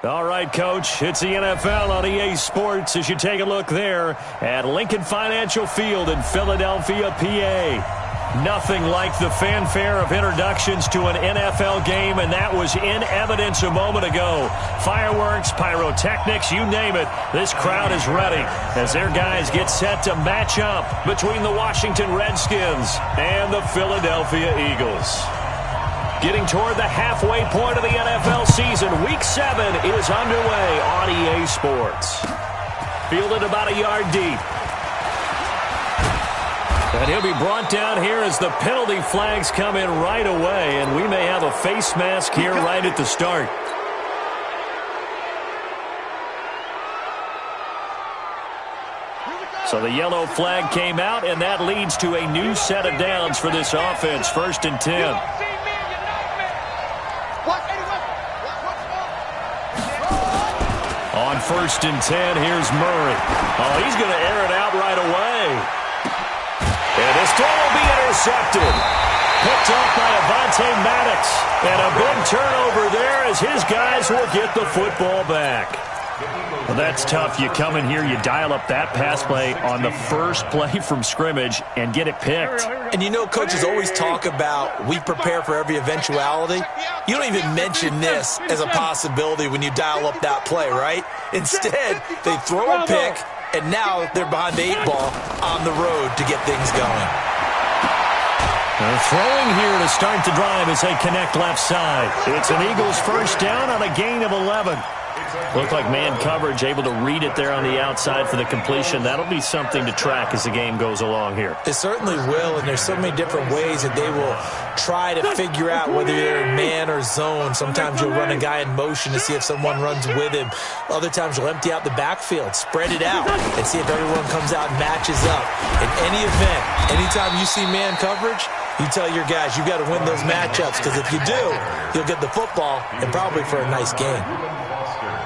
All right, Coach, it's the NFL on EA Sports as you take a look there at Lincoln Financial Field in Philadelphia, PA. Nothing like the fanfare of introductions to an NFL game, and that was in evidence a moment ago. Fireworks, pyrotechnics, you name it. This crowd is ready as their guys get set to match up between the Washington Redskins and the Philadelphia Eagles. Getting toward the halfway point of the NFL season, Week 7 is underway on EA Sports. Fielded about a yard deep. And he'll be brought down here as the penalty flags come in right away, and we may have a face mask here right at the start. So the yellow flag came out, and that leads to a new set of downs for this offense, 1st and 10. On 1st and 10, here's Murray. Oh, he's going to air it out right away. And this throw will be intercepted. Picked off by Avonte Maddox. And a big turnover there as his guys will get the football back. Well, that's tough. You come in here, you dial up that pass play on the first play from scrimmage and get it picked. And you know, coaches always talk about we prepare for every eventuality. You don't even mention this as a possibility when you dial up that play, right? Instead, they throw a pick, and now they're behind the 8 ball on the road to get things going. They're throwing here to start the drive as they connect left side. It's an Eagles first down on a gain of 11. Looked like man coverage, able to read it there on the outside for the completion. That'll be something to track as the game goes along here. It certainly will, and there's so many different ways that they will try to figure out whether they're in man or zone. Sometimes you'll run a guy in motion to see if someone runs with him. Other times you'll empty out the backfield, spread it out, and see if everyone comes out and matches up. In any event, anytime you see man coverage, you tell your guys you got to win those matchups, because if you do, you'll get the football and probably for a nice game.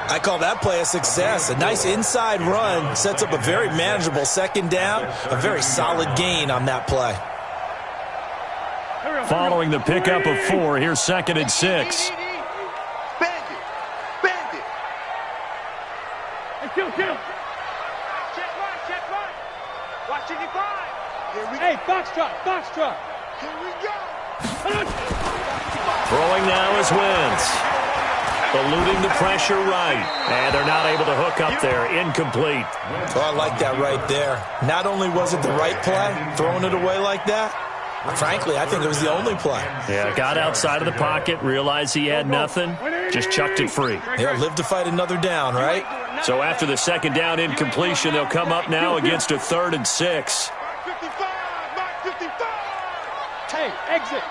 I call that play a success. A nice inside run sets up a very manageable 2nd down, a very solid gain on that play. Following the pickup of 4, here's 2nd and 6. Bandit. Hey, kill. Check right. Watch 55. Hey, box truck. Here we go. Throwing now is Wentz. Eluding the pressure right. And they're not able to hook up there. Incomplete. Oh, I like that right there. Not only was it the right play, throwing it away like that, frankly, I think it was the only play. Yeah, got outside of the pocket, realized he had nothing, just chucked it free. Yeah, live to fight another down, right? So after the 2nd down incompletion, they'll come up now against a 3rd and 6. Mike 55. Hey, exit.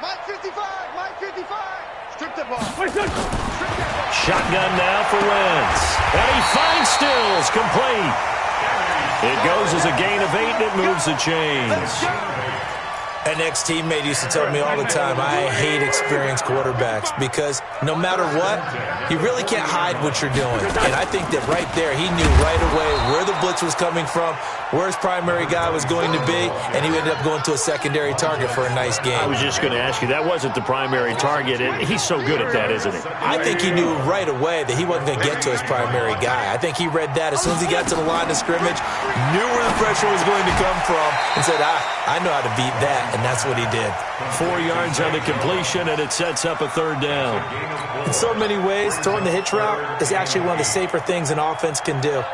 Mike 55. Strip the ball. Shotgun now for Wentz. And he finds Stills, complete. It goes as a gain of 8, and it moves the chains. An ex-teammate used to tell me all the time, I hate experienced quarterbacks because no matter what, you really can't hide what you're doing. And I think that right there, he knew right away where the blitz was coming from, where his primary guy was going to be, and he ended up going to a secondary target for a nice game. I was just going to ask you, that wasn't the primary target. He's so good at that, isn't he? I think he knew right away that he wasn't going to get to his primary guy. I think he read that as soon as he got to the line of scrimmage, knew where the pressure was going to come from, and said, I know how to beat that. And that's what he did. 4 yards on the completion, and it sets up a 3rd down. In so many ways, throwing the hitch route is actually one of the safer things an offense can do.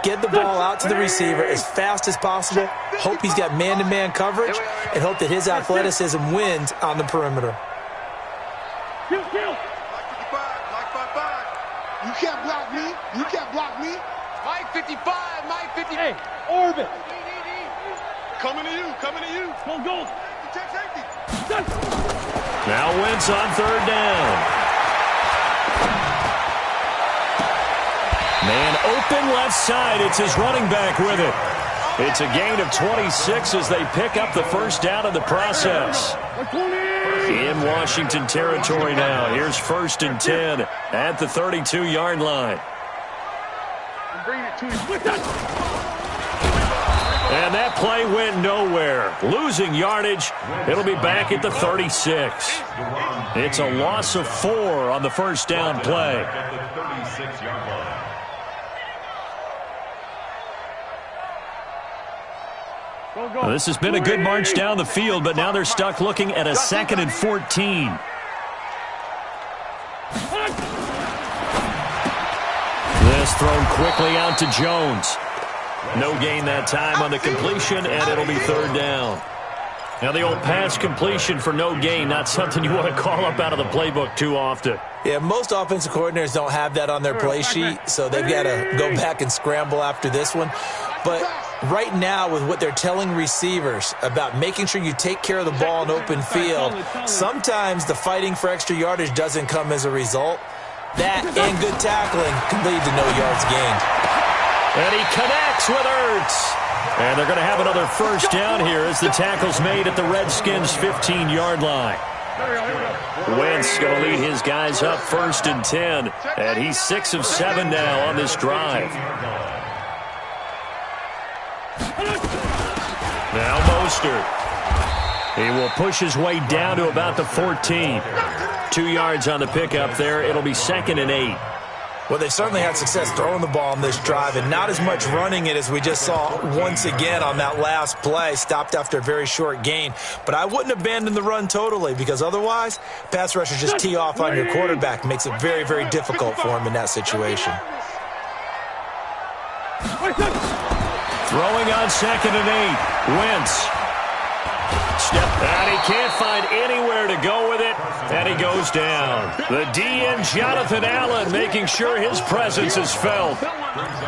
Get the ball out to the receiver as fast as possible, hope he's got man-to-man coverage, and hope that his athleticism wins on the perimeter. Mike 55. You can't block me. Mike 55. Hey, orbit. Coming to you. Go. Now Wentz on 3rd down. Man open left side. It's his running back with it. It's a gain of 26 as they pick up the 1st down in the process. In Washington territory now. Here's 1st and 10 at the 32-yard line. And that play went nowhere. Losing yardage. It'll be back at the 36. It's a loss of 4 on the first down play. Now, this has been a good march down the field, but now they're stuck looking at a 2nd and 14. This thrown quickly out to Jones. No gain that time on the completion, and it'll be 3rd down. Now, the old pass completion for no gain, not something you want to call up out of the playbook too often. Yeah, most offensive coordinators don't have that on their play sheet, so they've got to go back and scramble after this one. But right now, with what they're telling receivers about making sure you take care of the ball in open field, sometimes the fighting for extra yardage doesn't come as a result. That and good tackling can lead to no yards gained. And he connects with Ertz. And they're going to have another first down here as the tackle's made at the Redskins' 15-yard line. Wentz going to lead his guys up 1st and 10. And he's 6 of 7 now on this drive. Now Mostert. He will push his way down to about the 14. 2 yards on the pickup there. It'll be 2nd and 8. Well, they've certainly had success throwing the ball on this drive and not as much running it as we just saw once again on that last play. Stopped after a very short gain. But I wouldn't abandon the run totally because otherwise, pass rushers just tee off on your quarterback. Makes it very, very difficult for him in that situation. Throwing on 2nd and 8. Wentz. Step, and he can't find anywhere to go with it, and he goes down. The DN, Jonathan Allen, making sure his presence is felt.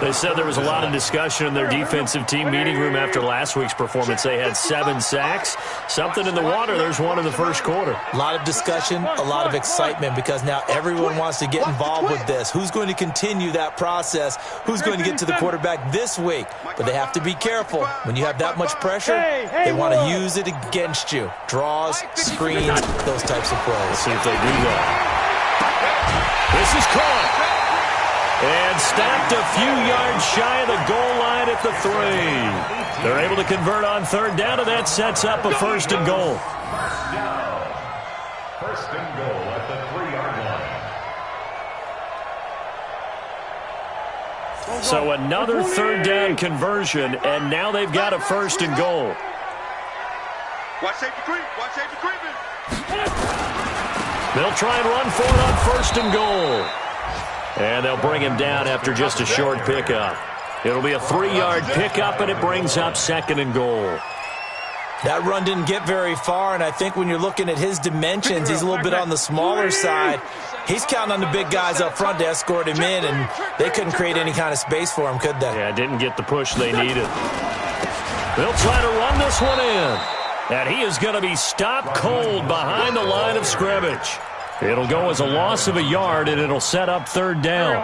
They said there was a lot of discussion in their defensive team meeting room after last week's performance. They had 7 sacks. Something in the water. There's one in the first quarter. A lot of discussion, a lot of excitement because now everyone wants to get involved with this. Who's going to continue that process? Who's going to get to the quarterback this week? But they have to be careful. When you have that much pressure, they want to use it against you. Draws, screens, those types of plays. Let's see if they do that. This is caught. And stopped a few yards shy of the goal line at the 3. They're able to convert on 3rd down, and that sets up a 1st and goal. 1st and goal at the 3-yard line. So another 3rd down conversion, and now they've got a 1st and goal. Watch safety creep. Watch safety creeping. They'll try and run for it on 1st and goal. And they'll bring him down after just a short pickup. It'll be a 3-yard pickup, and it brings up 2nd and goal. That run didn't get very far, and I think when you're looking at his dimensions, he's a little bit on the smaller side. He's counting on the big guys up front to escort him in, and they couldn't create any kind of space for him, could they? Yeah, didn't get the push they needed. They'll try to run this one in. And he is going to be stopped cold behind the line of scrimmage. It'll go as a loss of a yard, and it'll set up 3rd down.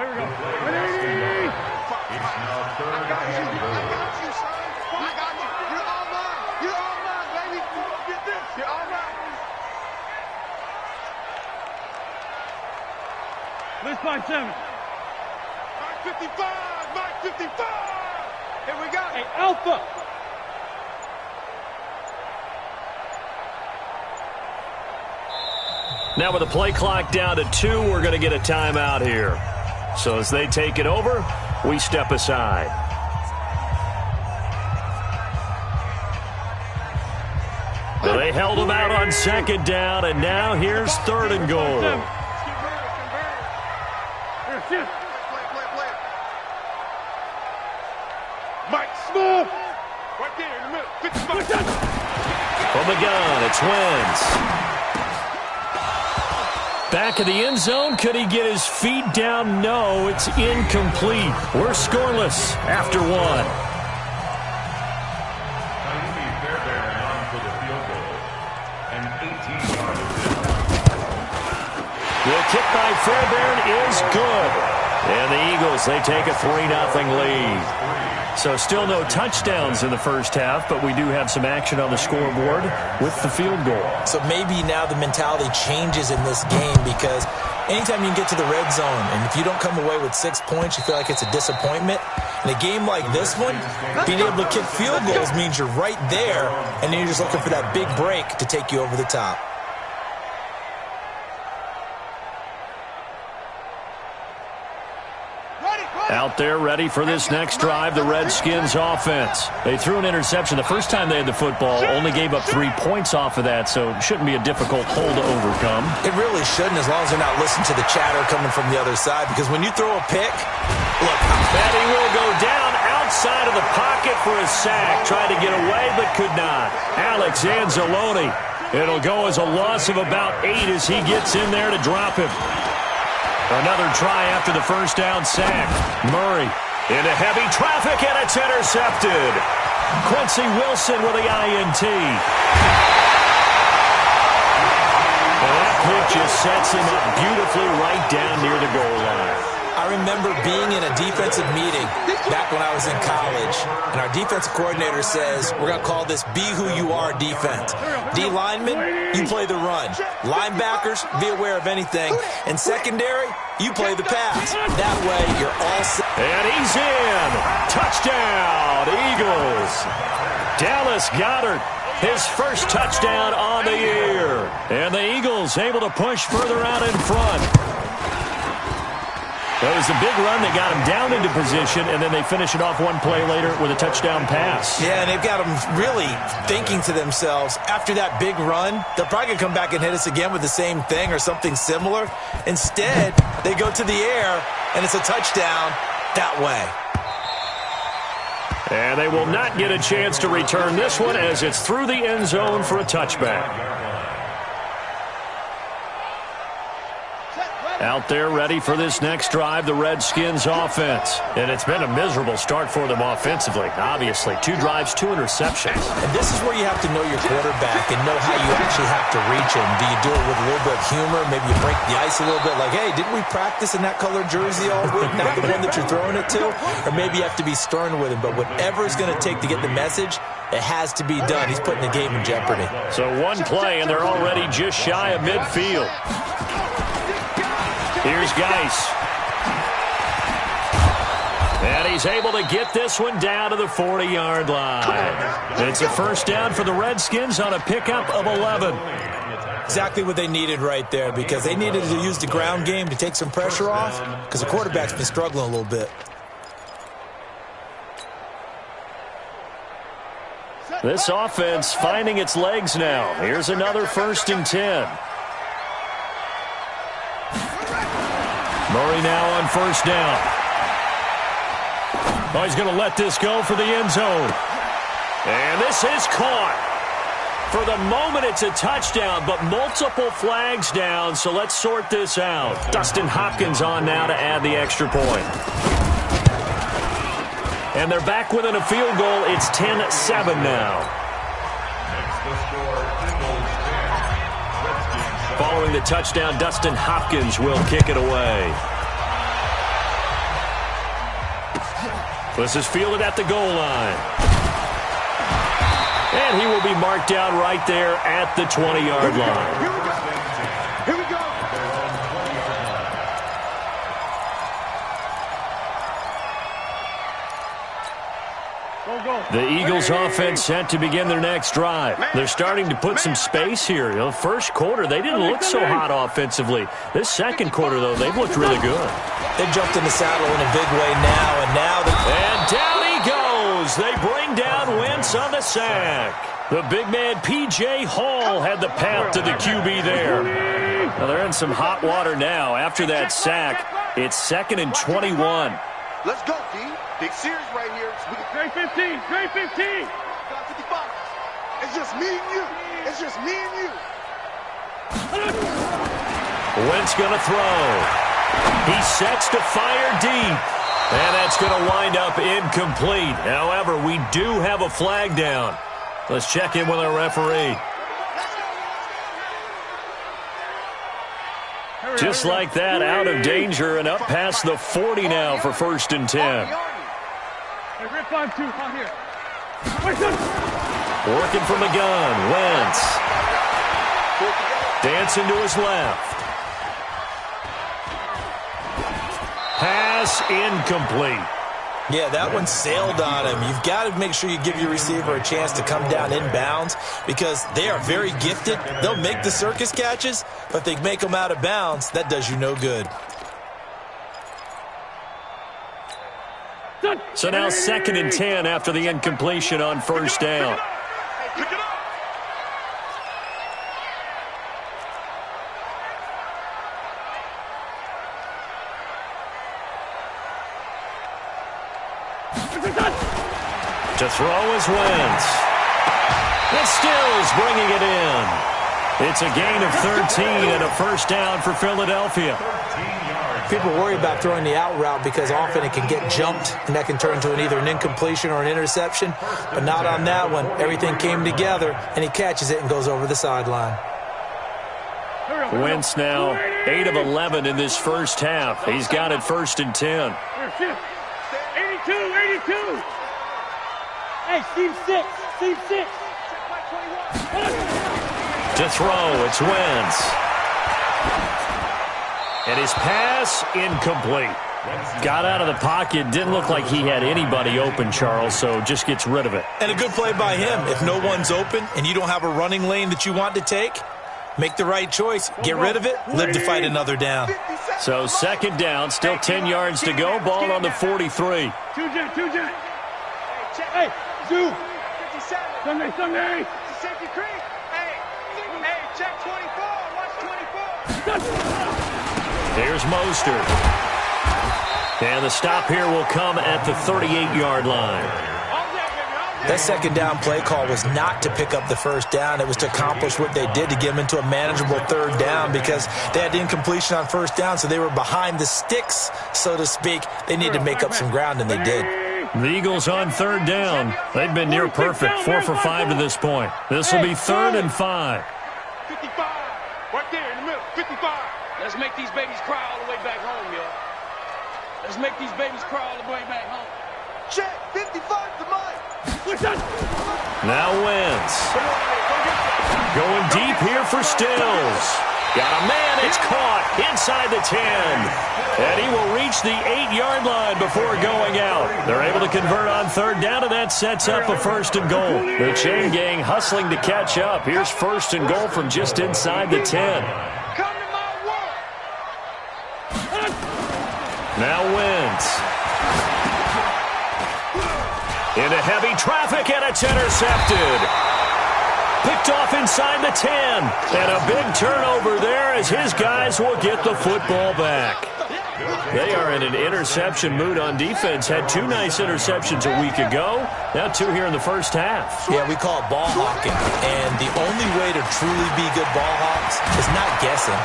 Let's find 7. Mike 55. Mike 55. Here we go. Hey, Alpha. Now with the play clock down to 2, we're going to get a timeout here. So as they take it over, we step aside. So they held him out on 2nd down, and now here's 3rd and goal. Mike Smith. Right there in the middle. 55. From the gun, it's Wentz. Back of the end zone. Could he get his feet down? No, it's incomplete. We're scoreless after 1. The kick by Fairbairn is good. And the Eagles, they take a 3-0 lead. So still no touchdowns in the first half, but we do have some action on the scoreboard with the field goal. So maybe now the mentality changes in this game, because anytime you can get to the red zone, and if you don't come away with 6 points, you feel like it's a disappointment. In a game like this one, being able to kick field goals means you're right there, and then you're just looking for that big break to take you over the top. Out there ready for this next drive, the Redskins offense. They threw an interception the first time they had the football, only gave up 3 points off of that, so it shouldn't be a difficult hole to overcome. It really shouldn't, as long as they're not listening to the chatter coming from the other side, because when you throw a pick, look. And he will go down outside of the pocket for a sack. Tried to get away, but could not. Alex Anzalone. It'll go as a loss of about 8 as he gets in there to drop him. Another try after the first down sack. Murray into heavy traffic, and it's intercepted. Quincy Wilson with the INT. And that pick just sets him up beautifully right down near the goal line. I remember being in a defensive meeting back when I was in college, and our defensive coordinator says, we're going to call this Be Who You Are defense. D linemen, you play the run. Linebackers, be aware of anything. And secondary, you play the pass. That way, you're all set. And he's in. Touchdown, Eagles. Dallas Goedert, his first touchdown on the year. And the Eagles able to push further out in front. That was a big run. They got him down into position, and then they finish it off one play later with a touchdown pass. Yeah, and they've got them really thinking to themselves, after that big run, they're probably going to come back and hit us again with the same thing or something similar. Instead, they go to the air, and it's a touchdown that way. And they will not get a chance to return this one as it's through the end zone for a touchback. Out there ready for this next drive, the Redskins offense. And it's been a miserable start for them offensively, obviously. 2 drives, 2 interceptions. And this is where you have to know your quarterback and know how you actually have to reach him. Do you do it with a little bit of humor? Maybe you break the ice a little bit, like, hey, didn't we practice in that colored jersey all week, not the one that you're throwing it to? Or maybe you have to be stern with him. But whatever it's going to take to get the message, it has to be done. He's putting the game in jeopardy. So one play, and they're already just shy of midfield. Here's Geis. And he's able to get this one down to the 40-yard line. It's a first down for the Redskins on a pickup of 11. Exactly what they needed right there, because they needed to use the ground game to take some pressure off, because the quarterback's been struggling a little bit. This offense finding its legs now. Here's another 1st and 10. Murray now on first down. Oh, he's going to let this go for the end zone. And this is caught. For the moment, it's a touchdown, but multiple flags down, so let's sort this out. Dustin Hopkins on now to add the extra point. And they're back within a field goal. It's 10-7 now. Following the touchdown, Dustin Hopkins will kick it away. This is fielded at the goal line. And he will be marked down right there at the 20-yard line. Here we go. The Eagles offense set to begin their next drive. They're starting to put some space here. The first quarter, they didn't look so hot offensively. This second quarter, though, they've looked really good. They jumped in the saddle in a big way now, and now and down he goes. They bring down Wentz on the sack. The big man, P.J. Hall, had the path to the QB there. Now they're in some hot water now. After that sack, it's 2nd and 21. Let's go, D. Big series right here. Great 15. Great 15. 55. It's just me and you. It's just me and you. Wentz going to throw. He sets to fire deep. And that's going to wind up incomplete. However, we do have a flag down. Let's check in with our referee. Just like that, out of danger and up past the 40 now for 1st and 10. Working from the gun, Wentz. Dancing to his left. Pass incomplete. Yeah, that one sailed on him. You've got to make sure you give your receiver a chance to come down inbounds because they are very gifted. They'll make the circus catches, but if they make them out of bounds, that does you no good. So now 2nd and 10 after the incompletion on first down. To throw is Wentz. And Stills bringing it in. It's a gain of 13 and a first down for Philadelphia. People worry about throwing the out route because often it can get jumped, and that can turn into either an incompletion or an interception. But not on that one. Everything came together, and he catches it and goes over the sideline. Wentz now 8 of 11 in this first half. He's got it 1st and 10. 82. Hey, Steve 6. To throw, it's Wentz. And his pass incomplete. Got out of the pocket. Didn't look like he had anybody open, Charles, so just gets rid of it. And a good play by him. If no one's open and you don't have a running lane that you want to take, make the right choice. Get rid of it. Live to fight another down. So 2nd down, still 10 yards to go. Ball on the 43. Two jet. Hey, Zoo. Sunday. Safety creek. Hey, check 24. Watch 24. There's Mostert. And the stop here will come at the 38-yard line. That 2nd down play call was not to pick up the first down. It was to accomplish what they did to get them into a manageable 3rd down because they had incompletion on 1st down, so they were behind the sticks, so to speak. They needed to make up some ground, and they did. The Eagles on 3rd down. They've been near perfect, 4 for 5 to this point. This will be 3rd and 5. 55. Right there in the middle. 55. Let's make these babies cry all the way back home, y'all. Let's make these babies cry all the way back home. Check. 55 to mine. Now Wentz. Going deep here for Stills. Got a man, it's caught inside the 10. And he will reach the 8-yard line before going out. They're able to convert on 3rd down, and that sets up a 1st and goal. The chain gang hustling to catch up. Here's 1st and goal from just inside the 10. Come to my world. Now Wentz. Into heavy traffic, and it's intercepted. Picked off inside the 10. And a big turnover there as his guys will get the football back. They are in an interception mood on defense. Had 2 nice interceptions a week ago. Now 2 here in the first half. Yeah, we call it ball hawking. And the only way to truly be good ball hawks is not guessing.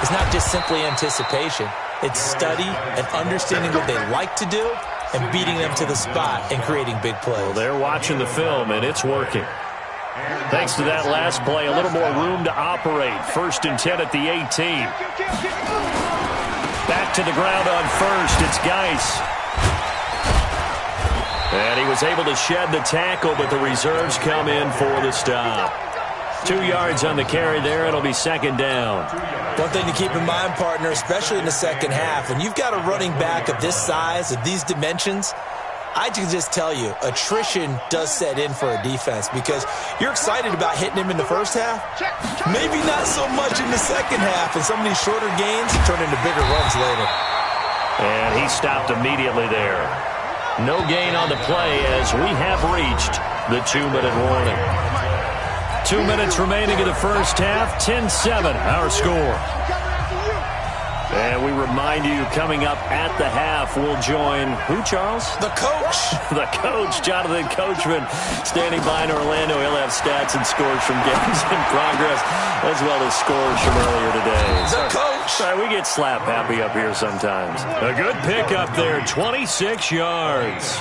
It's not just simply anticipation. It's study and understanding what they like to do and beating them to the spot and creating big plays. Well, they're watching the film, and it's working. Thanks to that last play, a little more room to operate. 1st and 10 at the 18. Back to the ground on 1st. It's Geis. And he was able to shed the tackle, but the reserves come in for the stop. 2 yards on the carry there. It'll be 2nd down. One thing to keep in mind, partner, especially in the second half, when you've got a running back of this size, of these dimensions, I can just tell you, attrition does set in for a defense because you're excited about hitting him in the first half. Maybe not so much in the second half, and some of these shorter gains turn into bigger runs later. And he stopped immediately there. No gain on the play as we have reached the 2-minute warning. 2 minutes remaining in the first half, 10-7, our score. And we remind you, coming up at the half, we'll join who, Charles? The coach. The coach, Jonathan Coachman, standing by in Orlando. He'll have stats and scores from games in progress, as well as scores from earlier today. The coach. Sorry, we get slap happy up here sometimes. A good pick up there, 26 yards.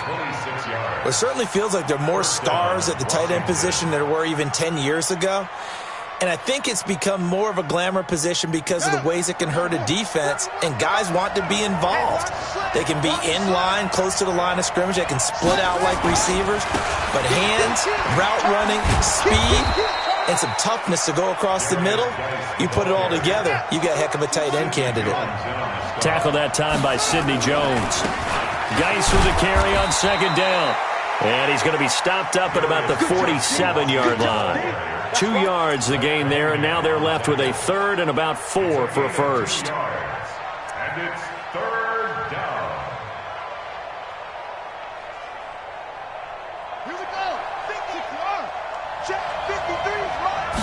It certainly feels like there are more stars at the tight end position than there were even 10 years ago. And I think it's become more of a glamour position because of the ways it can hurt a defense, and guys want to be involved. They can be in line, close to the line of scrimmage. They can split out like receivers. But hands, route running, speed, and some toughness to go across the middle, you put it all together, you got a heck of a tight end candidate. Tackled that time by Sidney Jones. Geis with the carry on second down. And he's going to be stopped up at about the 47-yard line. 2 yards the gain there, and now they're left with a third and about 4 for a first. And it's third down. Here we go. 51. Check 53 is mine.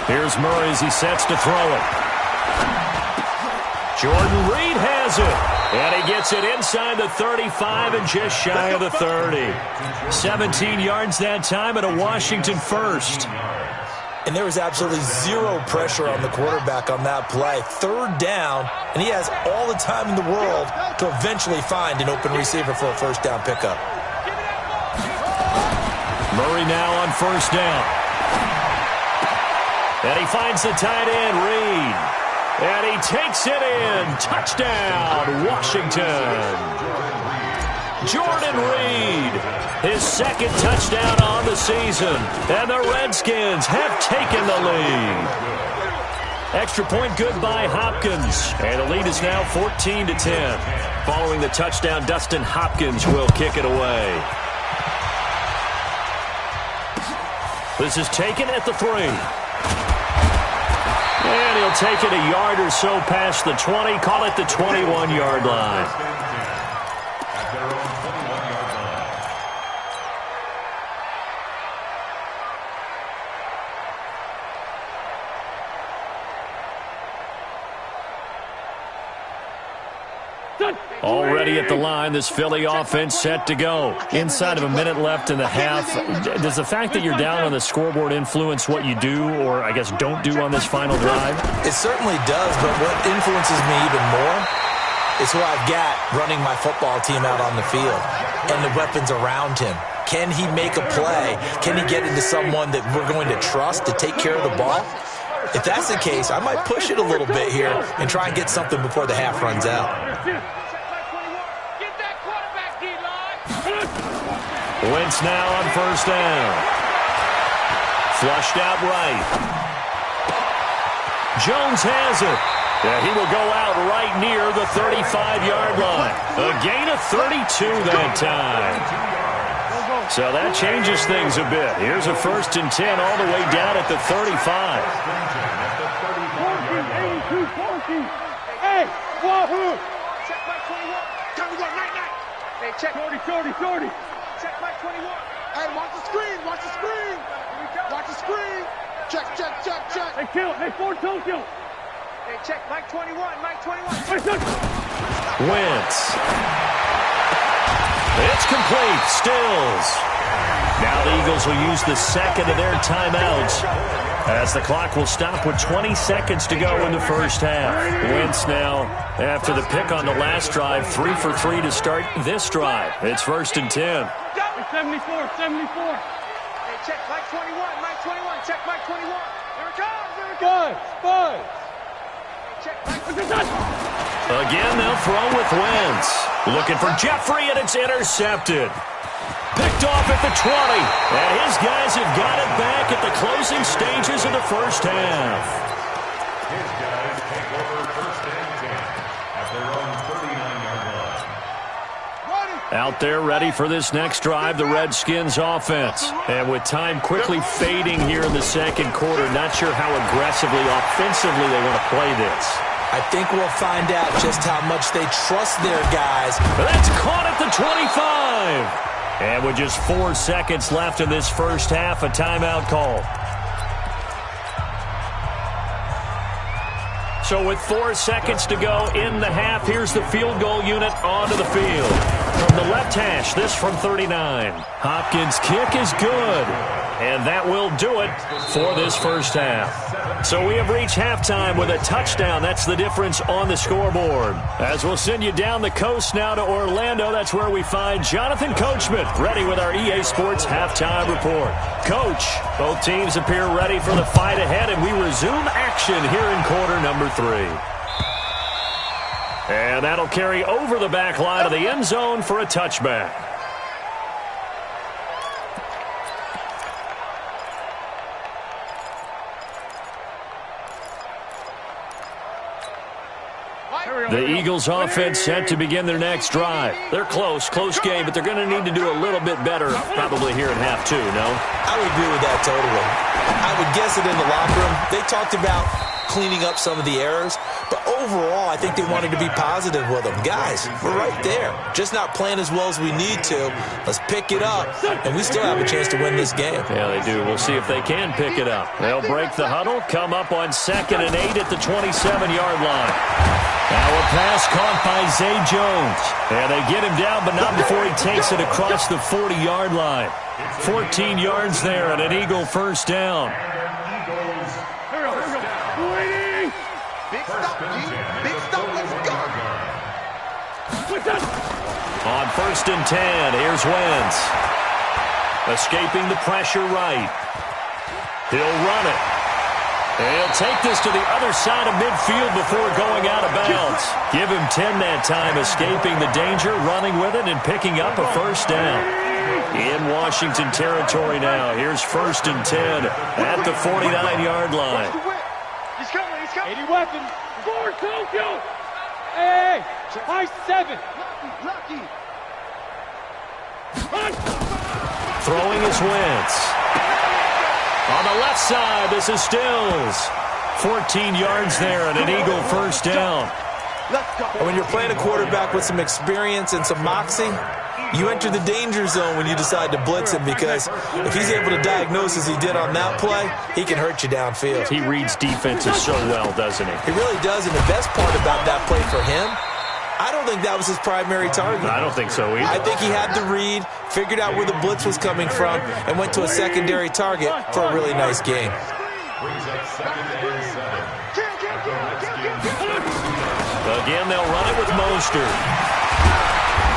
Here's Murray as he sets to throw it. Jordan Reed has it. And he gets it inside the 35 and just shy of the 30. 17 yards that time at a Washington first. And there was absolutely zero pressure on the quarterback on that play. Third down, and he has all the time in the world to eventually find an open receiver for a first down pickup. Murray now on first down. And he finds the tight end, Reed. And he takes it in. Touchdown, Washington. Jordan Reed, his second touchdown on the season. And the Redskins have taken the lead. Extra point good by Hopkins. And the lead is now 14-10. Following the touchdown, Dustin Hopkins will kick it away. This is taken at the 3. And he'll take it a yard or so past the 20, call it the 21-yard line. At their own 21-yard line. Already at the line, this Philly offense set to go. Inside of a minute left in the half. Does the fact that you're down on the scoreboard influence what you do, or I guess don't do on this final drive? It certainly does, but what influences me even more is who I've got running my football team out on the field and the weapons around him. Can he make a play? Can he get into someone that we're going to trust to take care of the ball? If that's the case, I might push it a little bit here and try and get something before the half runs out. Wentz now on first down. Flushed out right. Jones has it. Yeah, he will go out right near the 35-yard line. A gain of 32 that time. So that changes things a bit. Here's a 1st and 10 all the way down at the 35. Hey, Wahoo! Check my 21. Time to go, night. Hey, check. Shorty. Check my 21. Hey, watch the screen. Watch the screen. Check. Hey, kill. Hey, Ford, don't kill. Hey, check. Mike 21. Wentz. It's complete. Stills. Now the Eagles will use the second of their timeouts as the clock will stop with 20 seconds to go in the first half. Wentz now, after the pick on the last drive, 3 for 3 to start this drive. It's 1st and 10. 74. Hey, check Mike 21. Check Mike 21. Here it comes. Five. Hey, check Mike 21. Again, they'll throw with Wentz. Looking for Jeffrey, and it's intercepted. Picked off at the 20. And his guys have got it back at the closing stages of the first half. His guys take over 1st and 10 at their own 39-yard line. Out there ready for this next drive, the Redskins offense. And with time quickly fading here in the second quarter, not sure how aggressively, offensively they want to play this. I think we'll find out just how much they trust their guys. That's caught at the 25. And with just 4 seconds left in this first half, a timeout call. So with 4 seconds to go in the half, here's the field goal unit onto the field. from the left hash, this from 39. Hopkins' kick is good, and that will do it for this first half. So we have reached halftime with a touchdown. That's the difference on the scoreboard. As we'll send you down the coast now to Orlando, that's where we find Jonathan Coachman ready with our EA Sports halftime report. Coach, both teams appear ready for the fight ahead, and we resume action here in quarter number 3. And that'll carry over the back line of the end zone for a touchback. The Eagles offense set to begin their next drive. They're close game, but they're going to need to do a little bit better probably here in half 2, no? I would agree with that totally. I would guess it in the locker room. They talked about cleaning up some of the errors, but overall I think they wanted to be positive with them. Guys, we're right there. Just not playing as well as we need to. Let's pick it up, and we still have a chance to win this game. Yeah, they do. We'll see if they can pick it up. They'll break the huddle, come up on 2nd and 8 at the 27-yard line. Now a pass caught by Zay Jones. And they get him down, but not before he takes it across the 40-yard line. 14 yards there and an Eagle first down. Big stop, G. Big stop, let's go. On 1st and 10, here's Wentz. Escaping the pressure right. He'll run it. And he'll take this to the other side of midfield before going out of bounds. Give him 10 that time, escaping the danger, running with it, and picking up a first down. In Washington territory now. Here's 1st and 10 at the 49-yard line. He's coming, he's coming. 80 weapons. Score, Tokyo. Hey, high 7. Lucky. Throwing is Wentz. On the left side, this is Stills. 14 yards there and an Eagle first down. And when you're playing a quarterback with some experience and some moxie, you enter the danger zone when you decide to blitz him, because if he's able to diagnose as he did on that play, he can hurt you downfield. He reads defenses so well, doesn't he? He really does, and the best part about that play for him, I don't think that was his primary target. I don't think so either. I think he had the read, figured out where the blitz was coming from, and went to a secondary target for a really nice game. Again, they'll run it with Mostert.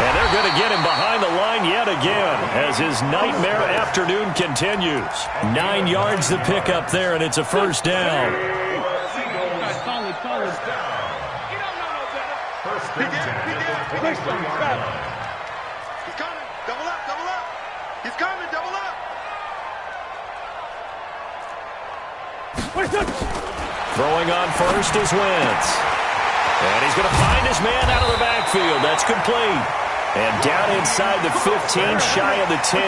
And they're going to get him behind the line yet again as his nightmare afternoon continues. 9 yards to pick up there, and it's a first down. He's coming. Double up, double up. He's coming, double up. Throwing on first is Wentz. And he's going to find his man out of the backfield. That's complete. And down inside the 15, shy of the 10.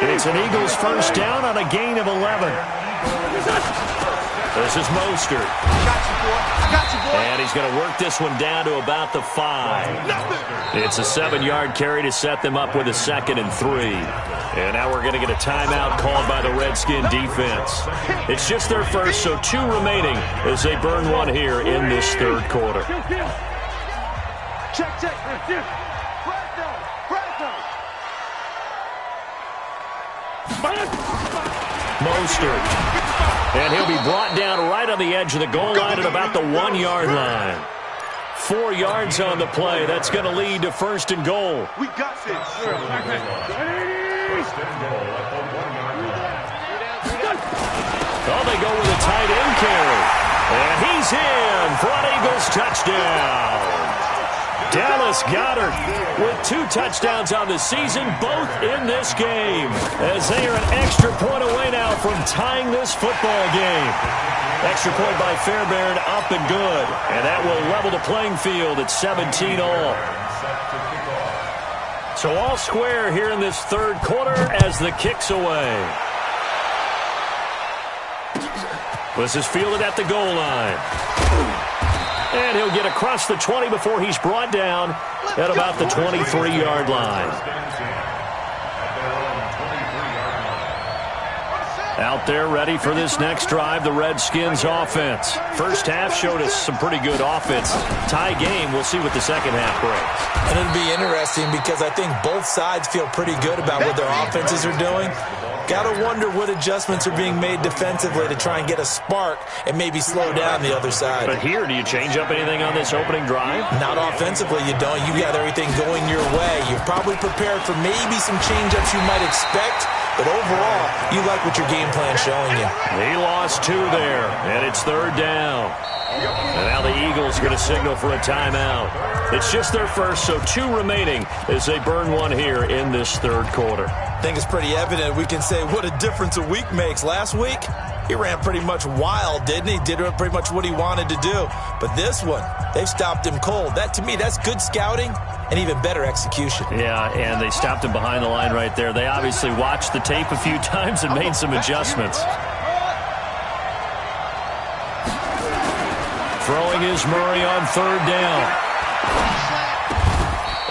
And it's an Eagles first down on a gain of 11. This is Mostert. And he's going to work this one down to about the 5. It's a 7-yard carry to set them up with a 2nd and 3. And now we're going to get a timeout called by the Redskin defense. It's just their first, so 2 remaining as they burn one here in this third quarter. Check. Mostert. And he'll be brought down right on the edge of the goal line at about the 1-yard line. 4 yards on the play. That's going to lead to 1st and goal. We got this. 1st and goal at the 1-yard line. Oh, they go with a tight end carry. And he's in for an Eagles touchdown. Dallas Goedert with 2 touchdowns on the season, both in this game, as they are an extra point away now from tying this football game. Extra point by Fairbairn, up and good. And that will level the playing field at 17 all. So all square here in this third quarter as the kick's away. This is fielded at the goal line. And he'll get across the 20 before he's brought down at about the 23-yard line. Out there ready for this next drive, the Redskins offense. First half showed us some pretty good offense. Tie game, we'll see what the second half brings. And it'll be interesting because I think both sides feel pretty good about what their offenses are doing. Got to wonder what adjustments are being made defensively to try and get a spark and maybe slow down the other side. But here, do you change up anything on this opening drive? Not offensively, you don't. You got everything going your way. You're probably prepared for maybe some change-ups you might expect, but overall, you like what your game plan's showing you. He lost 2 there, and it's 3rd down. And now the Eagles are going to signal for a timeout. It's just their first, so 2 remaining as they burn 1 here in this 3rd quarter. I think it's pretty evident. We can say what a difference a week makes. Last week, he ran pretty much wild, didn't he? Did pretty much what he wanted to do. But this one, they've stopped him cold. That, to me, that's good scouting and even better execution. Yeah, and they stopped him behind the line right there. They obviously watched the tape a few times and made some adjustments. Throwing is Murray on 3rd down.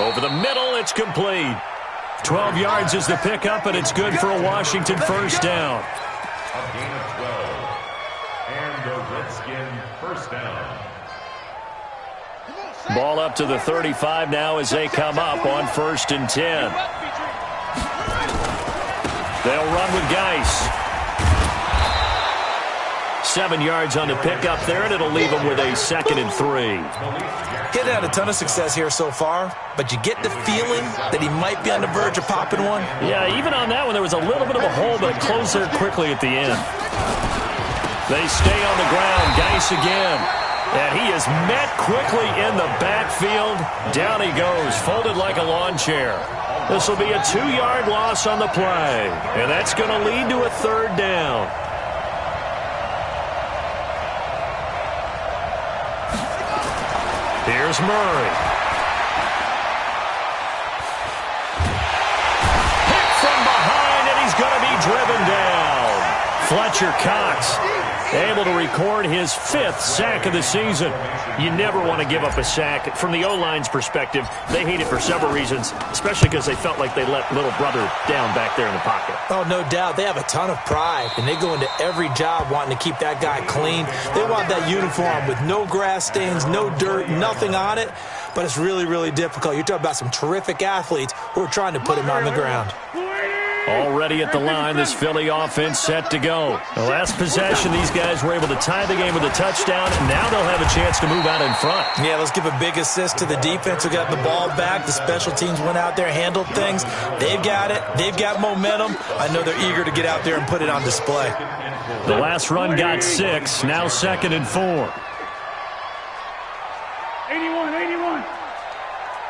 Over the middle, it's complete. 12 yards is the pickup, and it's good for a Washington first down. A gain of 12. And a Redskin first down. Ball up to the 35 now as they come up on 1st and 10. They'll run with Geis. 7 yards on the pickup there, and it'll leave them with a 2nd and 3. He's had a ton of success here so far, but you get the feeling that he might be on the verge of popping one. Yeah, even on that one, there was a little bit of a hole, but it closed there quickly at the end. They stay on the ground. Geis again. And he is met quickly in the backfield. Down he goes, folded like a lawn chair. This will be a 2-yard loss on the play, and that's going to lead to a 3rd down. Here's Murray. Hit from behind, and he's going to be driven down. Fletcher Cox able to record his 5th sack of the season. You never want to give up a sack. From the O-line's perspective, they hate it for several reasons, especially because they felt like they let little brother down back there in the pocket. Oh, no doubt. They have a ton of pride, and they go into every job wanting to keep that guy clean. They want that uniform with no grass stains, no dirt, nothing on it, but it's really, really difficult. You're talking about some terrific athletes who are trying to put him on the ground. Already at the line, this Philly offense set to go. The last possession, these guys were able to tie the game with a touchdown, and now they'll have a chance to move out in front. Yeah, let's give a big assist to the defense who got the ball back. The special teams went out there, handled things. They've got it. They've got momentum. I know they're eager to get out there and put it on display. The last run got 6, now 2nd and 4. 81, 81.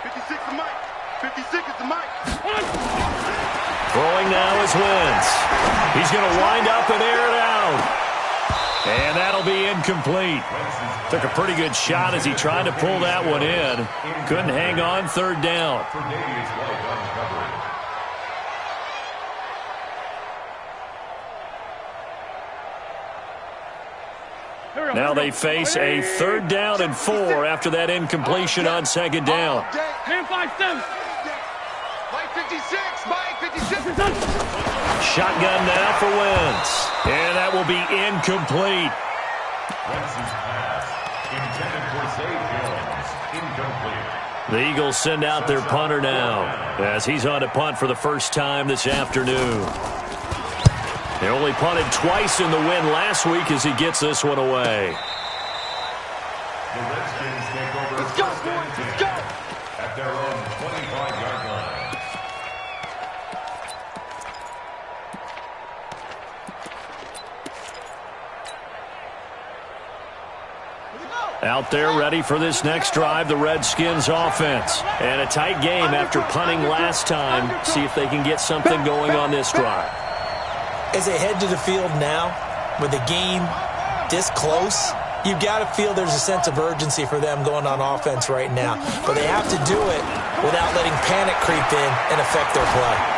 56 is Mike. 56 is the Mike. Throwing now is Wentz. He's going to wind up and air it out. And that'll be incomplete. Took a pretty good shot as he tried to pull that one in. Couldn't hang on, 3rd down. Now they face a 3rd down and 4 after that incompletion on 2nd down. Man 5-7. Mike 56, Mike 56. Shotgun now for Wentz. And that will be incomplete. Wentz's pass intended for Zay Jones. Incomplete. The Eagles send out their punter now as he's on to punt for the first time this afternoon. They only punted twice in the win last week as he gets this one away. The Redskins take over first and 10 at their own 25-yard line. Out there ready for this next drive, the Redskins offense. And a tight game after punting last time. See if they can get something going on this drive. As they head to the field now, with the game this close, you've got to feel there's a sense of urgency for them going on offense right now. But they have to do it without letting panic creep in and affect their play.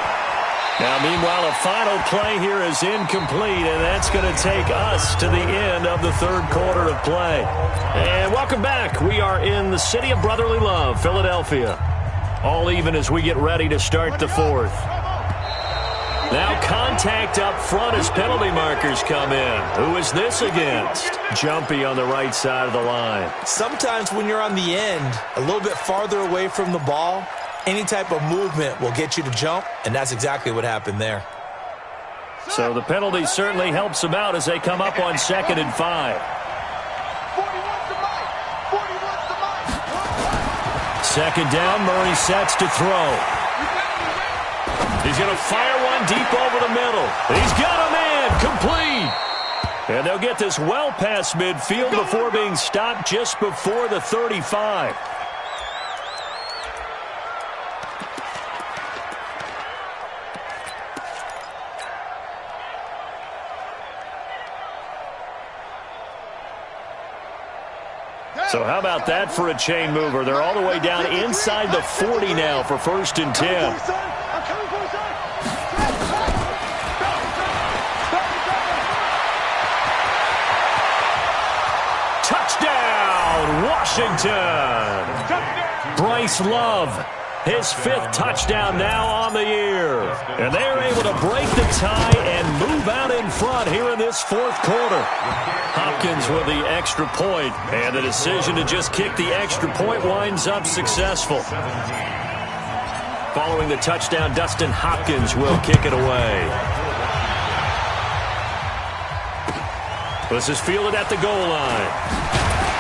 Now, meanwhile, a final play here is incomplete, and that's going to take us to the end of the 3rd quarter of play. And welcome back. We are in the city of brotherly love, Philadelphia. All even as we get ready to start the 4th. Now contact up front as penalty markers come in. Who is this against? Jumpy on the right side of the line. Sometimes when you're on the end, a little bit farther away from the ball, any type of movement will get you to jump, and that's exactly what happened there. So the penalty certainly helps them out as they come up on 2nd and 5. 2nd down, Murray sets to throw. He's going to fire one deep over the middle. He's got a man, complete. And they'll get this well past midfield before being stopped just before the 35. So how about that for a chain mover? They're all the way down inside the 40 now for 1st and 10. Touchdown, Washington! Bryce Love, his 5th touchdown now on the year. And they're able to break the tie and move out in front here in this 4th quarter. Hopkins with the extra point, and the decision to just kick the extra point winds up successful. Following the touchdown, Dustin Hopkins will kick it away. This is fielded at the goal line.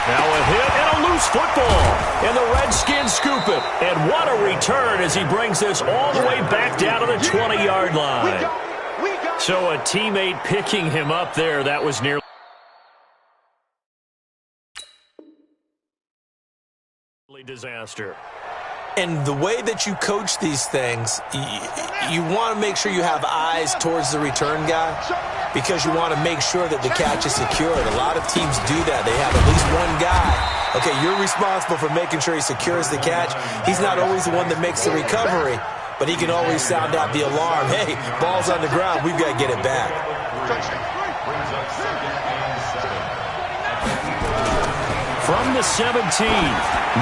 Now a hit and a loose football, and the Redskins scoop it. And what a return as he brings this all the way back down to the 20-yard line. So a teammate picking him up there, that was nearly disaster. And the way that you coach these things, you want to make sure you have eyes towards the return guy because you want to make sure that the catch is secured. A lot of teams do that. They have at least one guy. Okay, you're responsible for making sure he secures the catch. He's not always the one that makes the recovery, but he can always sound out the alarm. Hey, ball's on the ground. We've got to get it back. From the 17,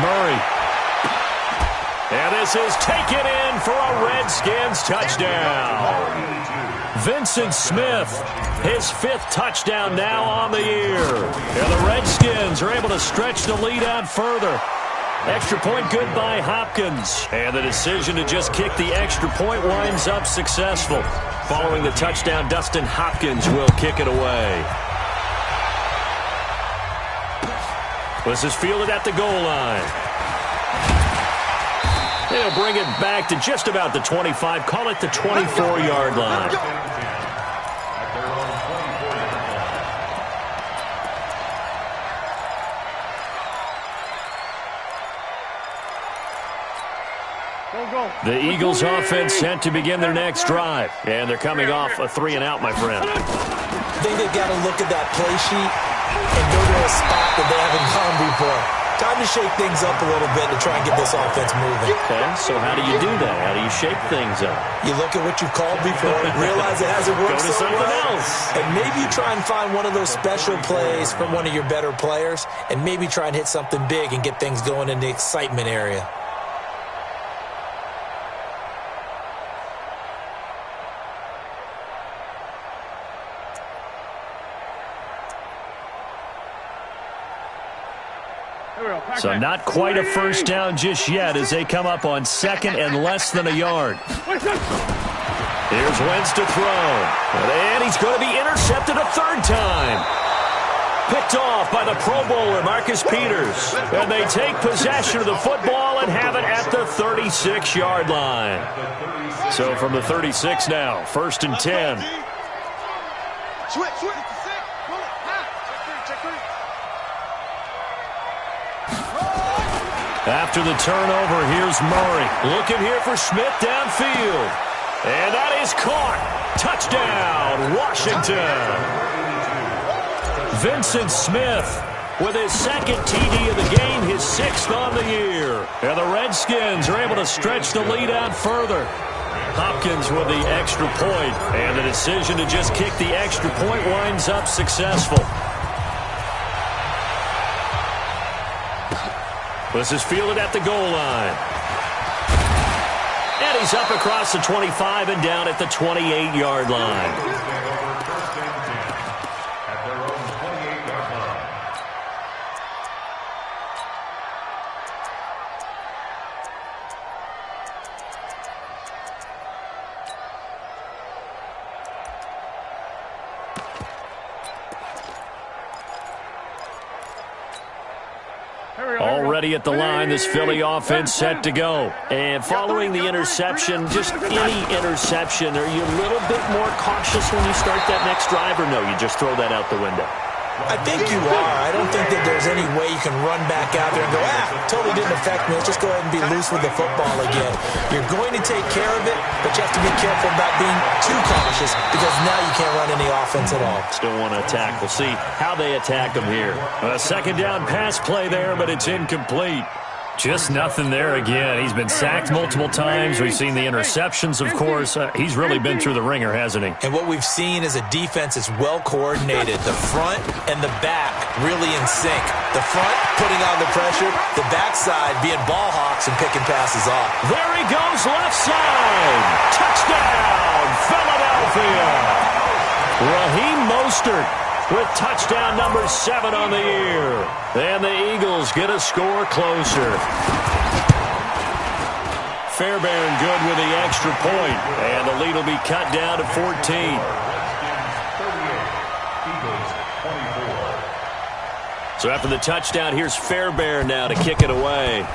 Murray. And this is taken in for a Redskins touchdown. Vincent Smith, his 5th touchdown now on the year. And the Redskins are able to stretch the lead out further. Extra point good by Hopkins. And the decision to just kick the extra point winds up successful. Following the touchdown, Dustin Hopkins will kick it away. This is fielded at the goal line. They'll bring it back to just about the 25, call it the 24-yard line. The Eagles offense sent to begin their next drive, and they're coming off a 3-and-out, my friend. I think they've got to look at that play sheet and go to a spot that they haven't gone before. Time to shake things up a little bit to try and get this offense moving. Okay, so how do you do that? How do you shake things up? You look at what you've called before, realize it hasn't worked so well. Else. And maybe you try and find one of those special plays from one of your better players, and maybe try and hit something big and get things going in the excitement area. So not quite a first down just yet as they come up on 2nd and less than a yard. Here's Wentz to throw. And he's going to be intercepted a 3rd time. Picked off by the Pro Bowler, Marcus Peters. And they take possession of the football and have it at the 36-yard line. So from the 36 now, 1st and 10. Switch. After the turnover, here's Murray. Looking here for Smith downfield. And that is caught. Touchdown, Washington. Vincent Smith with his 2nd TD of the game, his 6th on the year. And the Redskins are able to stretch the lead out further. Hopkins with the extra point. And the decision to just kick the extra point winds up successful. This is fielded at the goal line. And he's up across the 25 and down at the 28-yard line. Already at the line, this Philly offense set to go. And following the interception, just any interception, are you a little bit more cautious when you start that next drive, or no, you just throw that out the window? I think you are. I don't think that there's any way you can run back out there and go, totally didn't affect me. Let's just go ahead and be loose with the football again. You're going to take care of it, but you have to be careful about being too cautious because now you can't run any offense at all. Still want to attack. We'll see how they attack them here. A second down pass play there, but it's incomplete. Just nothing there again. He's been sacked multiple times. We've seen the interceptions, of course. He's really been through the ringer, hasn't he? And what we've seen is a defense that's well coordinated. The front and the back really in sync. The front putting on the pressure. The backside being ball hawks and picking passes off. There he goes, left side. Touchdown, Philadelphia. Raheem Mostert with touchdown number 7 on the year. And the Eagles get a score closer. Fairbairn good with the extra point. And the lead will be cut down to 14. So after the touchdown, here's Fairbairn now to kick it away.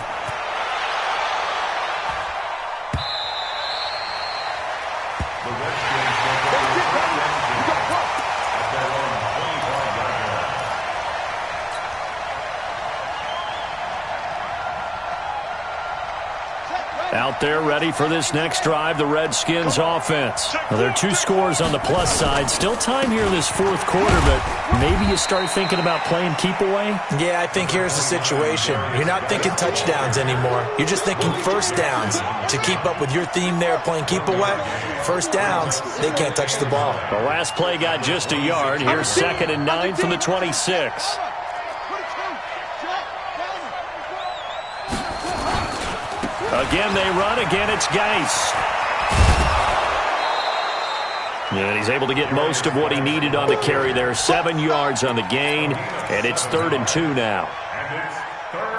Out there ready for this next drive, the Redskins offense. Well, there are 2 scores on the plus side. Still time here in this fourth quarter, but maybe you start thinking about playing keep away? Yeah, I think here's the situation. You're not thinking touchdowns anymore. You're just thinking first downs. To keep up with your theme there, playing keep away, first downs, they can't touch the ball. The last play got just a yard. Here's 2nd and 9 from the 26. Again, they run. Again, it's Geis. And he's able to get most of what he needed on the carry there. 7 yards on the gain, and it's 3rd and 2 now.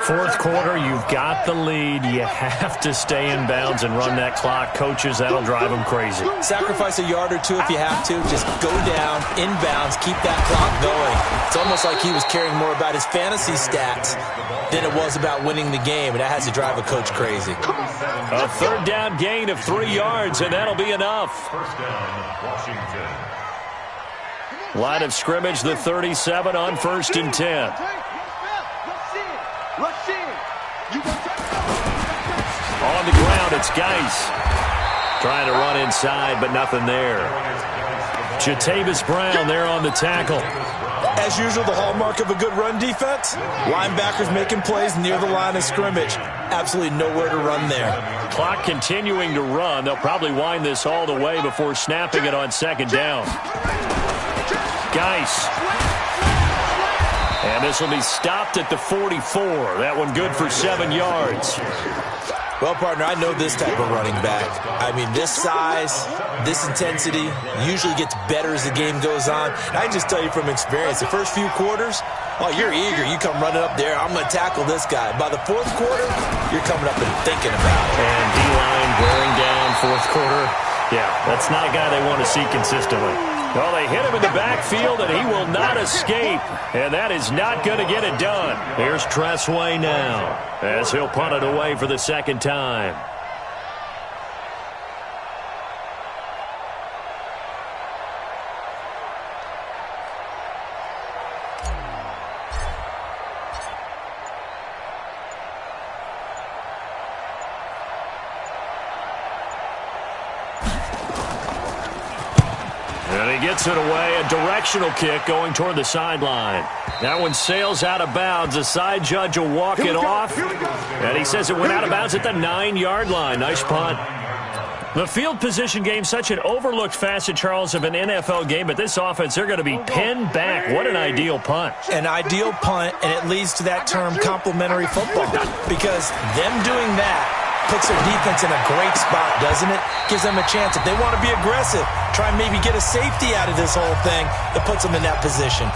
Fourth quarter, you've got the lead. You have to stay in bounds and run that clock. Coaches, that'll drive them crazy. Sacrifice a yard or 2 if you have to. Just go down, in bounds, keep that clock going. It's almost like he was caring more about his fantasy stats than it was about winning the game, and that has to drive a coach crazy. A 3rd down gain of 3 yards, and that'll be enough. First down, Washington. Line of scrimmage, the 37 on 1st and 10. On the ground, it's Geis. Trying to run inside, but nothing there. Jatavis Brown there on the tackle. As usual, the hallmark of a good run defense, linebackers making plays near the line of scrimmage. Absolutely nowhere to run there. Clock continuing to run. They'll probably wind this all the way before snapping it on 2nd down. Geis. And this will be stopped at the 44. That one good for 7 yards. Well, partner, I know this type of running back. I mean, this size, this intensity usually gets better as the game goes on. I can just tell you from experience, the first few quarters, oh, you're eager. You come running up there. I'm going to tackle this guy. By the 4th quarter, you're coming up and thinking about it. And D-line wearing down 4th quarter. Yeah, that's not a guy they want to see consistently. Well, they hit him in the backfield, and he will not escape. And that is not going to get it done. Here's Tressway now as he'll punt it away for the 2nd time. And he gets it away, a directional kick going toward the sideline. That one sails out of bounds. The side judge will walk it off. And he says it went out of bounds at the 9-yard line. Nice punt. The field position game, such an overlooked facet, Charles, of an NFL game. But this offense, they're going to be pinned back. What an ideal punt. An ideal punt, and it leads to that term complementary football. Because them doing that Puts their defense in a great spot, doesn't it? Gives them a chance. If they want to be aggressive, try and maybe get a safety out of this whole thing, it puts them in that position.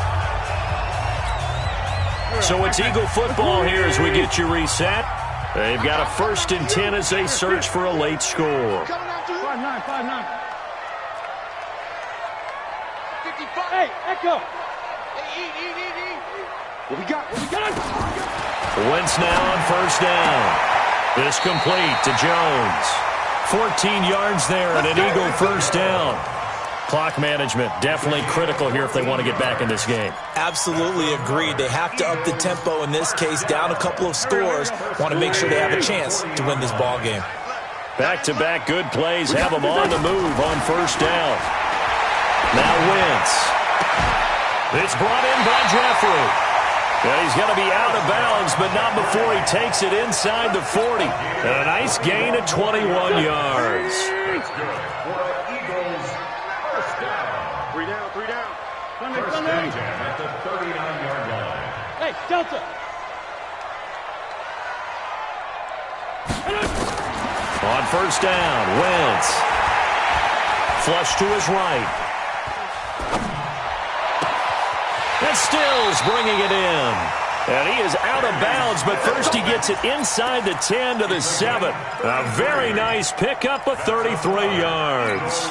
So it's Eagle football here as we get you reset. They've got a 1st and 10 as they search for a late score. 5-9, 5-9. Hey, Echo. What we got? Wentz now on 1st down. This complete to Jones. 14 yards there and an Eagle 1st down. Clock management definitely critical here if they want to get back in this game. Absolutely agreed. They have to up the tempo in this case, down a couple of scores. Want to make sure they have a chance to win this ball game. Back-to-back good plays have them on the move on 1st down. Now Wentz. It's brought in by Jeffrey. And he's going to be out of bounds, but not before he takes it inside the 40. And a nice gain of 21 yards. Three down. Sunday. At the 39-yard line. Hey, Delta. On 1st down, Wentz. Flush to his right. And Stills bringing it in. And he is out of bounds, but first he gets it inside the 10 to the 7. A very nice pickup of 33 yards.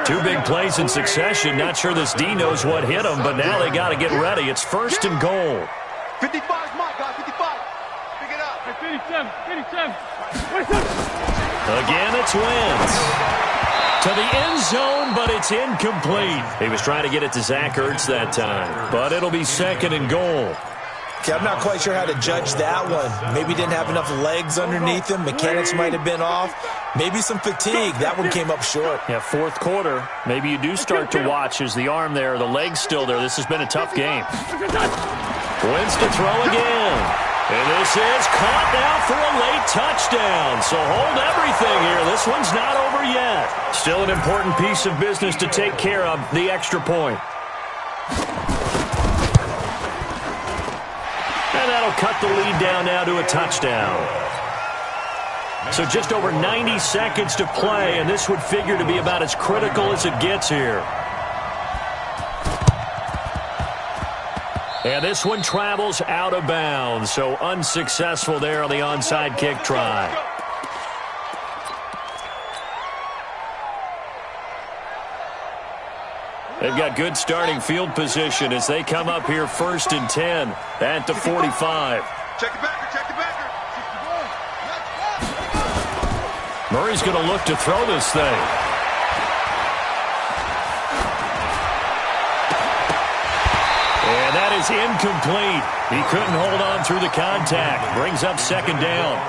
2 big plays in succession. Not sure this D knows what hit him, but now they got to get ready. It's 1st and goal. 55 is mine, guys. 55. Pick it up. Hey, 57. Again, it's Wentz. To the end zone, but it's incomplete. He was trying to get it to Zach Ertz that time, but it'll be 2nd and goal. Okay, I'm not quite sure how to judge that one. Maybe didn't have enough legs underneath him. Mechanics might have been off. Maybe some fatigue. That one came up short. Yeah, 4th quarter. Maybe you do start to watch as the arm there, the leg's still there. This has been a tough game. Wentz to throw again. And this is caught now for a late touchdown. So hold everything here. This one's not over yet. Still an important piece of business to take care of, the extra point. And that'll cut the lead down now to a touchdown. So just over 90 seconds to play, and this would figure to be about as critical as it gets here. And this one travels out of bounds, so unsuccessful there on the onside kick try. They've got good starting field position as they come up here 1st and 10 at the 45. Check the backer. Murray's going to look to throw this thing. And that is incomplete. He couldn't hold on through the contact. Brings up 2nd down.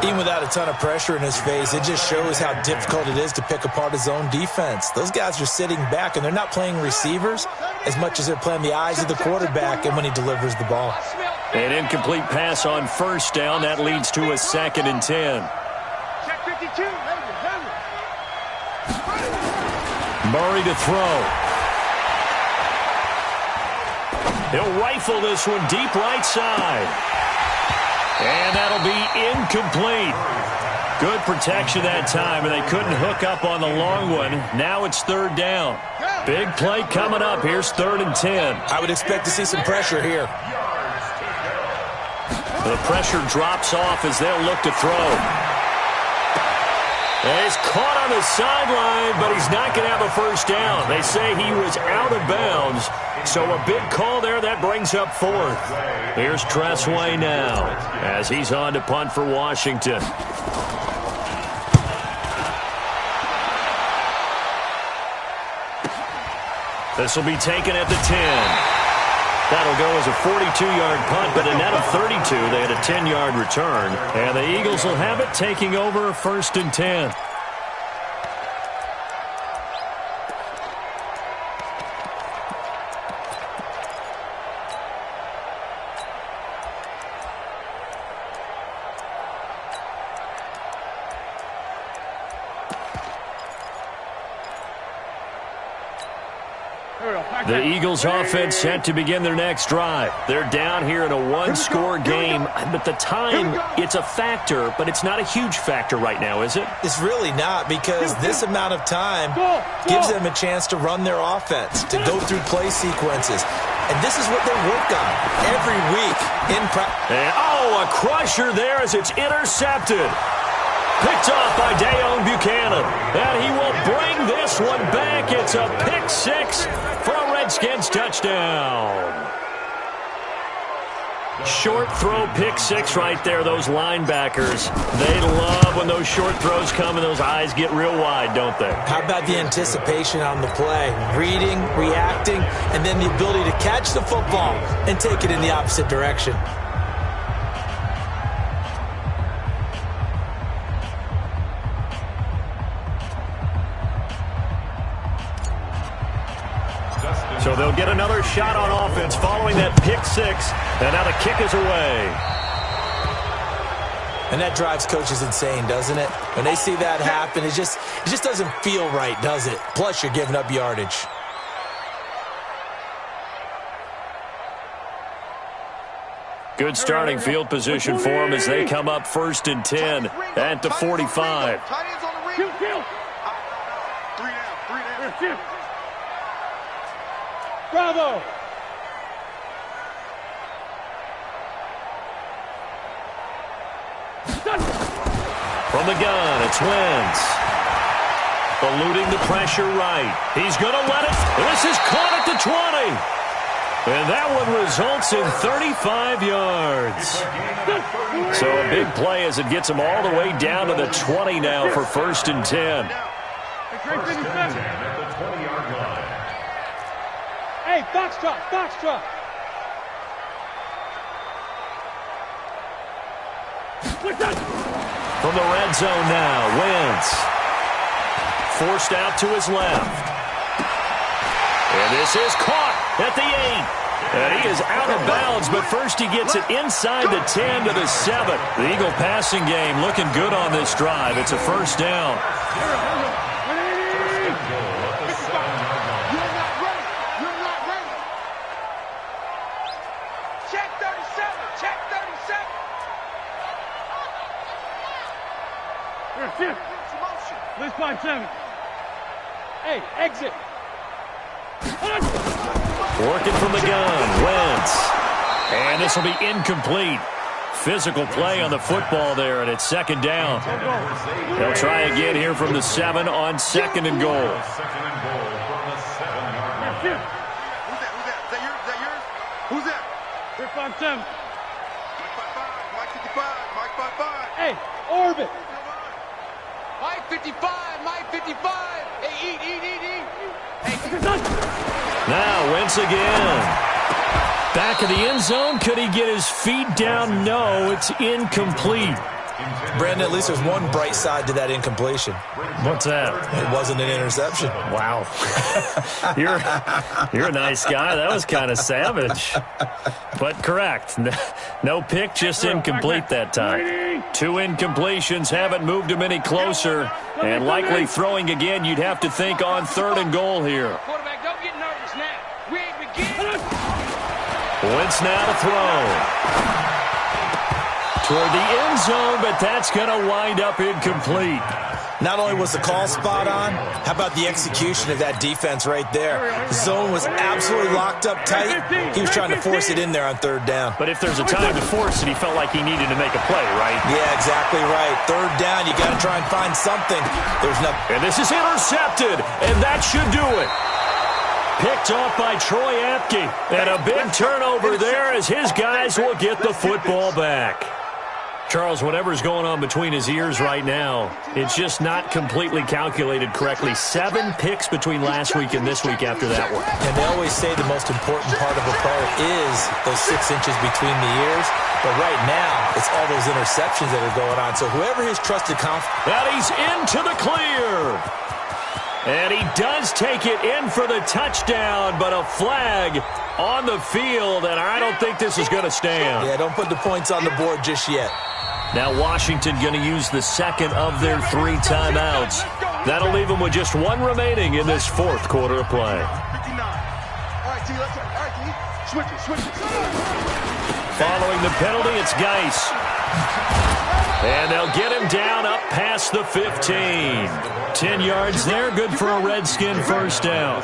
Even without a ton of pressure in his face, it just shows how difficult it is to pick apart his own defense. Those guys are sitting back, and they're not playing receivers as much as they're playing the eyes of the quarterback and when he delivers the ball. An incomplete pass on 1st down. That leads to a 2nd and 10. Check 52. Murray to throw. He'll rifle this one deep right side. And that'll be incomplete. Good protection that time, and they couldn't hook up on the long one. Now it's 3rd down. Big play coming up. Here's 3rd and 10. I would expect to see some pressure here. The pressure drops off as they'll look to throw. And he's caught on the sideline, but he's not going to have a 1st down. They say he was out of bounds. So a big call there. That brings up 4th. Here's Tressway now as he's on to punt for Washington. This will be taken at the 10. That'll go as a 42-yard punt, but a net of 32. They had a 10-yard return. And the Eagles will have it, taking over 1st and 10. The Eagles offense set to begin their next drive. They're down here in a one-score game, but the time, it's a factor, but it's not a huge factor right now, is it? It's really not, because this amount of time gives them a chance to run their offense, to go through play sequences. And this is what they work on every week in practice. Oh, a crusher there as it's intercepted. Picked off by Dayon Buchanan. And he will bring this one back. It's a pick six for a Redskins touchdown. Short throw pick six right there, those linebackers. They love when those short throws come and those eyes get real wide, don't they? How about the anticipation on the play? Reading, reacting, and then the ability to catch the football and take it in the opposite direction. So they'll get another shot on offense following that pick six. And now the kick is away. And that drives coaches insane, doesn't it? When they see that happen, it just doesn't feel right, does it? Plus, you're giving up yardage. Good starting field position for them as they come up 1st and 10 at the 45. Bravo! From the gun, it's Wentz. Eluding the pressure right. He's going to let it. This is caught at the 20. And that one results in 35 yards. So a big play as it gets him all the way down to the 20 now for 1st and 10. Hey, Foxtrot, Foxtrot. From the red zone now, Wentz. Forced out to his left. And this is caught at the 8. And he is out of bounds, but first he gets it inside the 10 to the 7. The Eagle passing game looking good on this drive. It's a 1st down. Let's 5-7. Hey, exit. Working from the gun, Wentz. And this will be incomplete. Physical play on the football there, and it's 2nd down. They'll try again here from the 7 on 2nd and goal. Who's that? They're 5-7. Mike 55, Mike 55. Hey, orbit. Mike 55, Mike 55. Hey, eat. Hey, now Wentz again. Back of the end zone. Could he get his feet down? No, it's incomplete. Brandon, at least there's one bright side to that incompletion. What's that? It wasn't an interception. Wow. You're a nice guy. That was kind of savage. But correct. No pick, just incomplete that time. 2 incompletions haven't moved him any closer. And likely throwing again, you'd have to think on 3rd and goal here. Quarterback, don't get nervous now. We ain't beginning. Wentz now to throw. Toward the end zone, but that's going to wind up incomplete. Not only was the call spot on, how about the execution of that defense right there? The zone was absolutely locked up tight. He was trying to force it in there on 3rd down. But if there's a time to force it, he felt like he needed to make a play, right? Yeah, exactly right. 3rd down, you got to try and find something. There's nothing. And this is intercepted, and that should do it. Picked off by Troy Apke. And a big turnover there as his guys will get the football back. Charles, whatever's going on between his ears right now, it's just not completely calculated correctly. 7 picks between last week and this week after that one. And they always say the most important part of a player is those 6 inches between the ears. But right now, it's all those interceptions that are going on. So whoever his trusted confidence. And he's into the clear. And he does take it in for the touchdown, but a flag on the field, and I don't think this is going to stand. Yeah, don't put the points on the board just yet. Now Washington going to use the 2nd of their 3 timeouts. That'll leave them with just 1 remaining in this 4th quarter of play. right, T. Let's go. All right, T. Switch it, switch it. Following the penalty, it's Geis. And they'll get him down up past the 15. 10 yards there, good for a Redskin first down.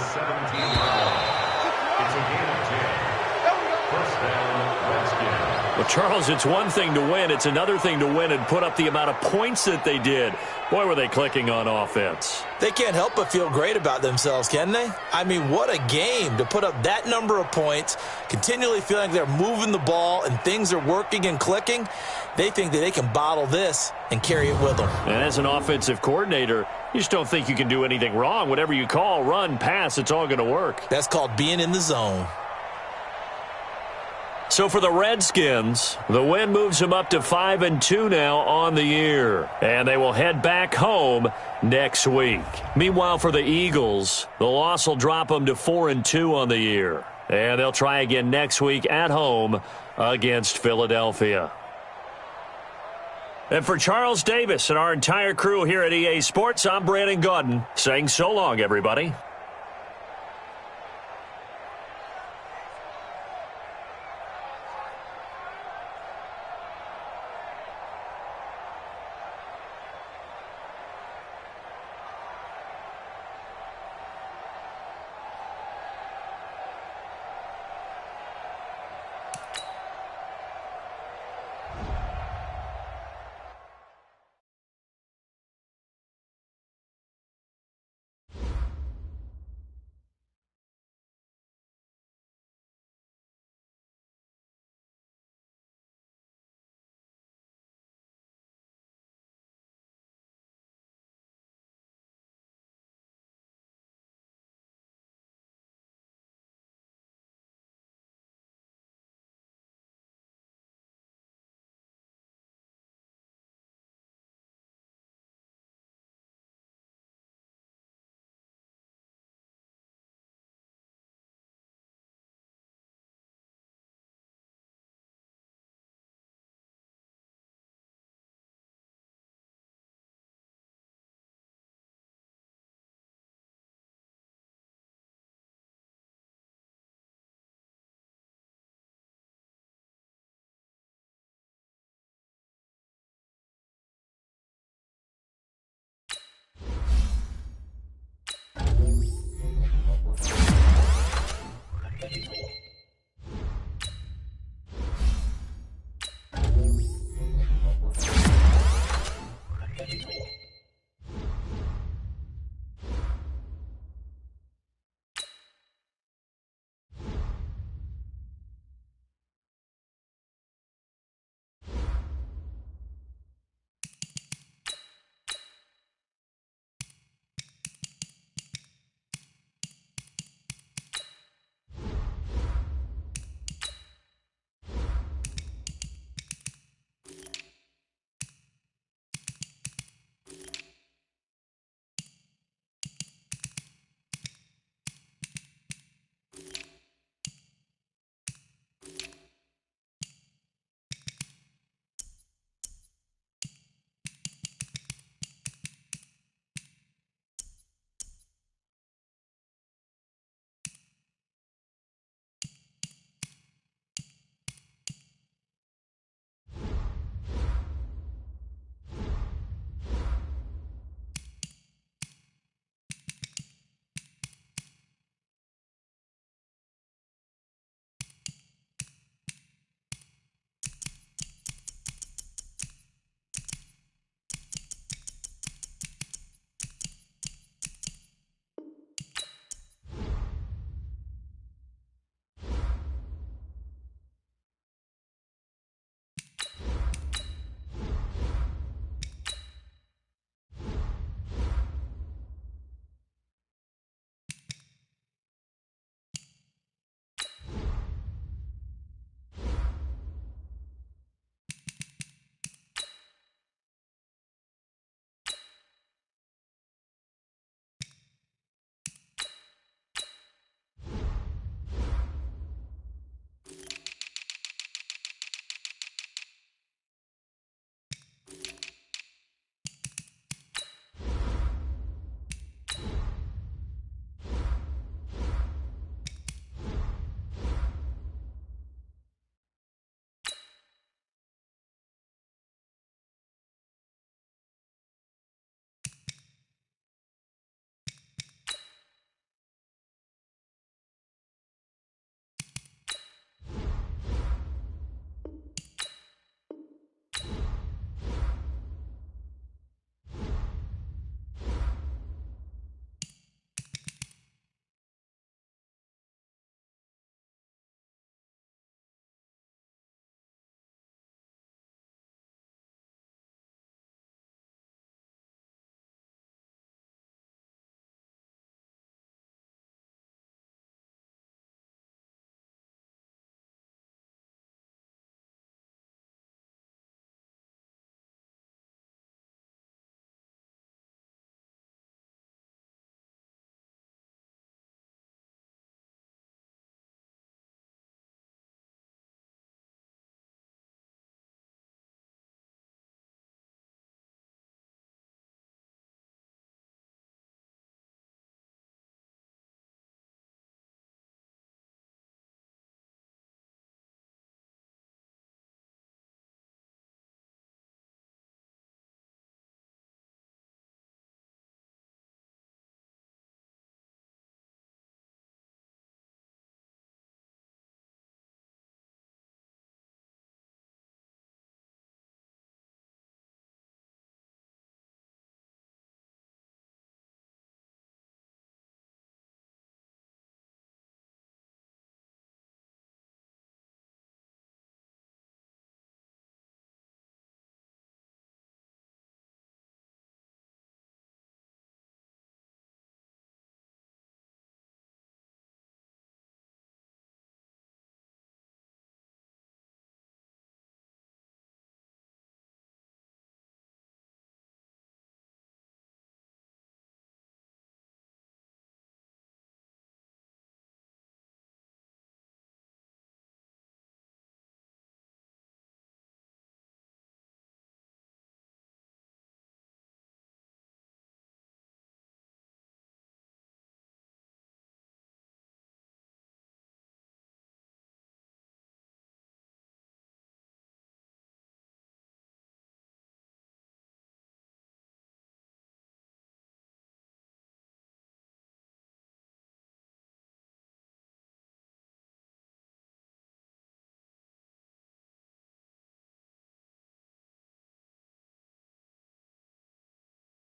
Well, Charles, it's one thing to win. It's another thing to win and put up the amount of points that they did. Boy, were they clicking on offense. They can't help but feel great about themselves, can they? I mean, what a game to put up that number of points, continually feeling they're moving the ball and things are working and clicking. They think that they can bottle this and carry it with them. And as an offensive coordinator, you just don't think you can do anything wrong. Whatever you call, run, pass, it's all going to work. That's called being in the zone. So for the Redskins, the win moves them up to 5-2 now on the year. And they will head back home next week. Meanwhile, for the Eagles, the loss will drop them to 4-2 on the year. And they'll try again next week at home against Philadelphia. And for Charles Davis and our entire crew here at EA Sports, I'm Brandon Gaudin saying so long, everybody.